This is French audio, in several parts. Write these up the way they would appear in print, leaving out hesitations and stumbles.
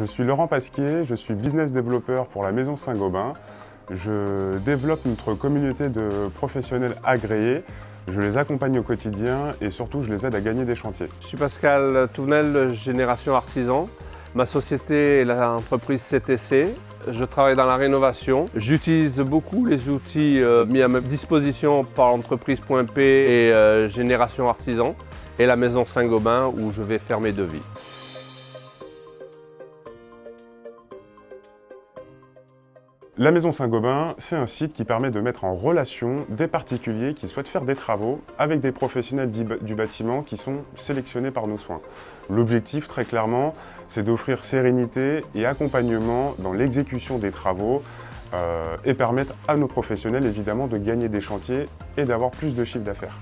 suis Laurent Pasquier, je suis business développeur pour la Maison Saint-Gobain. Je développe notre communauté de professionnels agréés. Je les accompagne au quotidien et surtout je les aide à gagner des chantiers. Je suis Pascal Touvenel, Génération Artisan. Ma société est l'entreprise CTC. Je travaille dans la rénovation. J'utilise beaucoup les outils mis à ma disposition par l'entreprise Point P et Génération Artisan et la Maison Saint-Gobain où je vais faire mes devis. La Maison Saint-Gobain, c'est un site qui permet de mettre en relation des particuliers qui souhaitent faire des travaux avec des professionnels du bâtiment qui sont sélectionnés par nos soins. L'objectif, très clairement, c'est d'offrir sérénité et accompagnement dans l'exécution des travaux et permettre à nos professionnels, évidemment, de gagner des chantiers et d'avoir plus de chiffre d'affaires.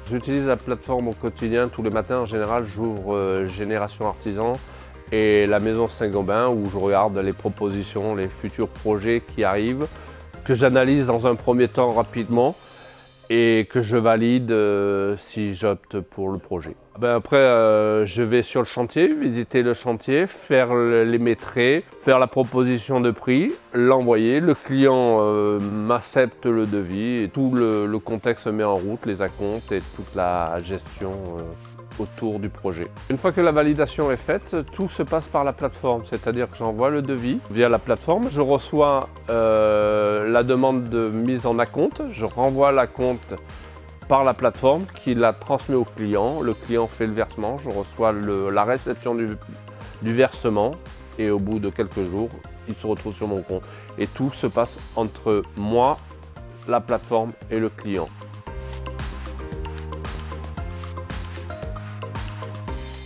J'utilise la plateforme au quotidien. Tous les matins, en général, j'ouvre Génération Artisan et la Maison Saint-Gobain où je regarde les propositions, les futurs projets qui arrivent, que j'analyse dans un premier temps rapidement et que je valide si j'opte pour le projet. Après, je vais sur le chantier, visiter le chantier, faire les métraits, faire la proposition de prix, l'envoyer. Le client m'accepte le devis et tout le contexte se met en route, les acomptes et toute la gestion autour du projet. Une fois que la validation est faite, tout se passe par la plateforme, c'est-à-dire que j'envoie le devis via la plateforme, je reçois la demande de mise en acompte, je renvoie l'acompte par la plateforme qui la transmet au client, le client fait le versement, je reçois la réception du versement et au bout de quelques jours, il se retrouve sur mon compte. Et tout se passe entre moi, la plateforme et le client.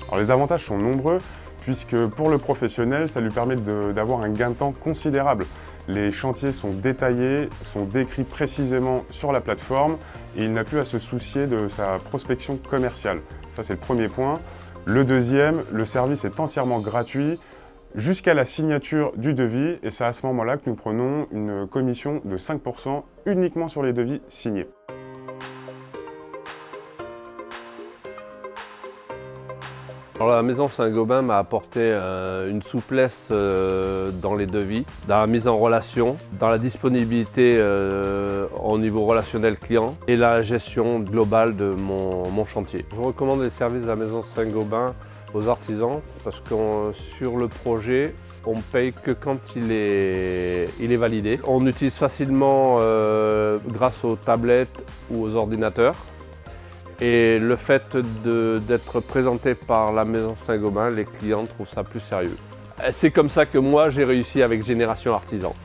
Alors, les avantages sont nombreux puisque pour le professionnel, ça lui permet d'avoir un gain de temps considérable. Les chantiers sont détaillés, sont décrits précisément sur la plateforme et il n'a plus à se soucier de sa prospection commerciale. Ça, c'est le premier point. Le deuxième, le service est entièrement gratuit jusqu'à la signature du devis et c'est à ce moment-là que nous prenons une commission de 5% uniquement sur les devis signés. Alors, la Maison Saint-Gobain m'a apporté une souplesse dans les devis, dans la mise en relation, dans la disponibilité au niveau relationnel client et la gestion globale de mon chantier. Je recommande les services de la Maison Saint-Gobain aux artisans parce que sur le projet, on ne paye que quand il est validé. On utilise facilement grâce aux tablettes ou aux ordinateurs. Et le fait d'être présenté par la Maison Saint-Gobain, les clients trouvent ça plus sérieux. C'est comme ça que moi j'ai réussi avec Génération Artisan.